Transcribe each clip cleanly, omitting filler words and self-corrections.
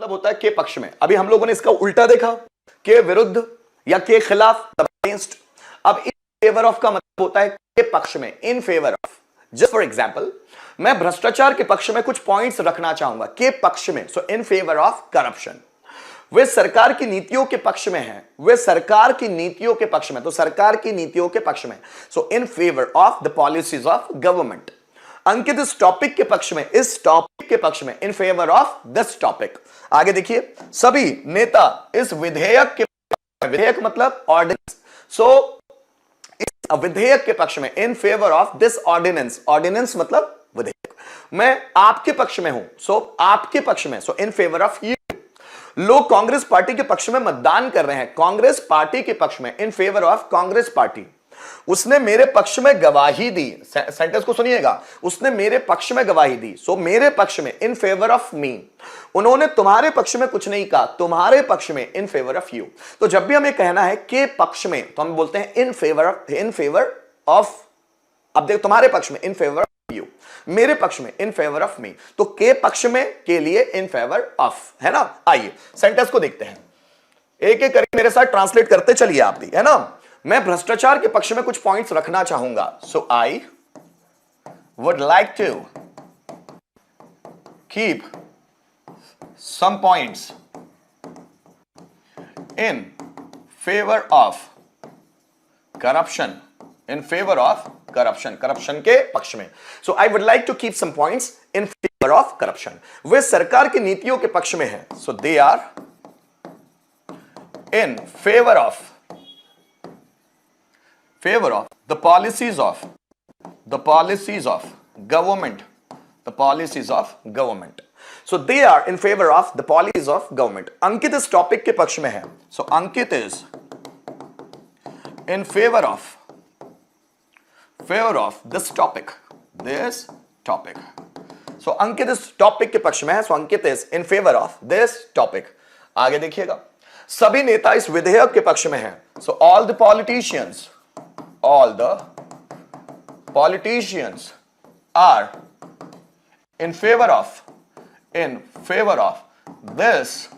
मतलब होता है के पक्ष में। अभी हम लोगों ने इसका उल्टा देखा, के विरुद्ध या के खिलाफ, अगेंस्ट। अब इन फेवर ऑफ का मतलब होता है के पक्ष में, in favour of. Just for example, मैं भ्रष्टाचार के पक्ष में कुछ पॉइंट्स रखना चाहूंगा, के पक्ष में, so in favour of corruption. वे सरकार की नीतियों के पक्ष में है, वे सरकार की नीतियों के पक्ष में, तो सरकार की नीतियों के पक्ष में, so in favour of the policies of government. Ankit इस टॉपिक के पक्ष में, इस टॉपिक के पक्ष में, in favour of this topic. आगे देखिए, सभी नेता इस विधेयक के, विधेयक मतलब ऑर्डिनेंस, सो इस विधेयक के पक्ष में, in favour of this ordinance, ordinance मतलब विधेयक। मैं आपके पक्ष में हूं, सो आपके पक्ष में, so in favour of you. लोग कांग्रेस पार्टी के पक्ष में मतदान कर रहे हैं, कांग्रेस पार्टी के पक्ष में, in favour of Congress party. उसने मेरे पक्ष में गवाही दी, सेंटेंस को सुनिएगा, उसने मेरे पक्ष में गवाही दी, सो मेरे पक्ष में, इन फेवर ऑफ मी। उन्होंने तुम्हारे पक्ष में कुछ नहीं कहा, तुम्हारे पक्ष में, इन फेवर ऑफ यू। तो जब भी हमें कहना है के पक्ष में, तो हम बोलते हैं इन favour of, in favour of. अब देखो, तुम्हारे पक्ष में, इन फेवर ऑफ यू, मेरे पक्ष में, इन फेवर ऑफ मी। तो के पक्ष में के लिए इन फेवर ऑफ, है ना। आइए सेंटेंस को देखते हैं, एक एक करके मेरे साथ ट्रांसलेट करते चलिए आप भी, है ना। मैं भ्रष्टाचार के पक्ष में कुछ पॉइंट्स रखना चाहूंगा, so I would like to keep some points in favour of corruption, in favour of corruption, corruption के पक्ष में। So I would like to keep some points in favour of corruption. वे सरकार की नीतियों के पक्ष में है, so they are in favour of the policies of government, the policies of government. So they are in favor of the policies of government. अंकित इस topic के पक्ष में है, so Ankit is in favor of this topic, so अंकित इस topic के पक्ष में है, so Ankit is in favor of this topic. आगे देखिएगा, सभी नेता इस विधेयक के पक्ष में है, so all the politicians are in favor of this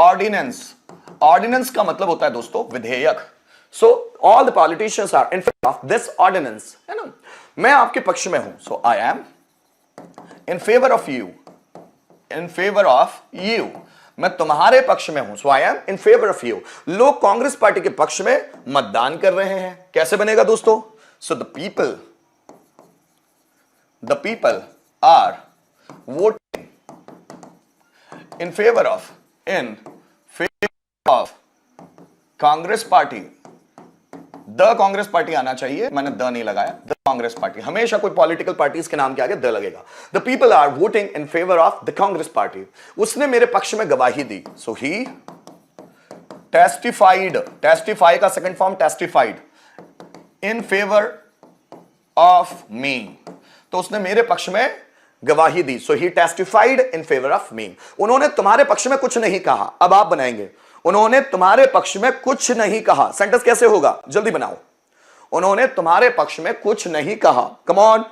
ordinance. Ordinance का मतलब होता है दोस्तों विधेयक, so all the politicians are in favor of this ordinance, है ना। मैं आपके पक्ष में हूं, so I am in favor of you, मैं तुम्हारे पक्ष में हूं, so I am in favour of you. लोग कांग्रेस पार्टी के पक्ष में मतदान कर रहे हैं, कैसे बनेगा दोस्तों, so the people are voting in favour of Congress party. The Congress party आना चाहिए, मैंने द नहीं लगाया, द कांग्रेस पार्टी। हमेशा कोई पॉलिटिकल पार्टीज के नाम के आगे द लगेगा। The people are voting in favour of the Congress party. उसने मेरे पक्ष में गवाही दी, सो ही टेस्टिफाइड, टेस्टिफाई का second form testified, in favour of me. तो उसने मेरे पक्ष में गवाही दी, so he testified in favour of me. उन्होंने तुम्हारे पक्ष में कुछ नहीं कहा, अब आप बनाएंगे, उन्होंने तुम्हारे पक्ष में कुछ नहीं कहा। सेंटेंस कैसे होगा, जल्दी बनाओ। उन्होंने तुम्हारे पक्ष में कुछ नहीं कहा, कम ऑन।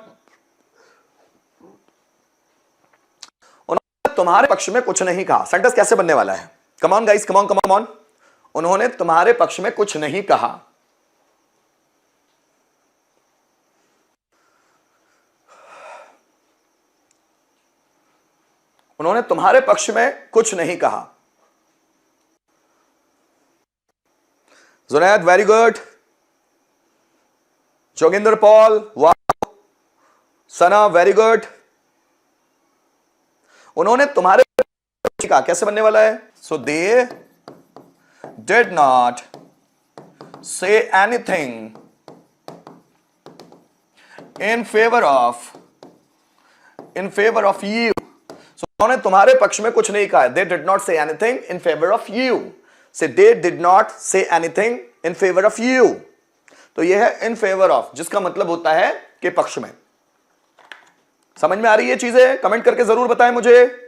उन्होंने तुम्हारे पक्ष में कुछ नहीं कहा, सेंटेंस कैसे बनने वाला है, come on guys, come on come on. उन्होंने तुम्हारे पक्ष में कुछ नहीं कहा। उन्होंने तुम्हारे पक्ष में कुछ नहीं कहा। Junaid very good, Joginder Paul वाह, सना वेरी गुड। उन्होंने तुम्हारे कहा, कैसे बनने वाला है, so they did not say anything in favour of you. So उन्होंने तुम्हारे पक्ष में कुछ नहीं कहा, they did not say anything in favour of you. Say they did not say anything in favour of you. तो यह है इन फेवर ऑफ, जिसका मतलब होता है के पक्ष में। समझ में आ रही है चीजें, कमेंट करके जरूर बताएं मुझे।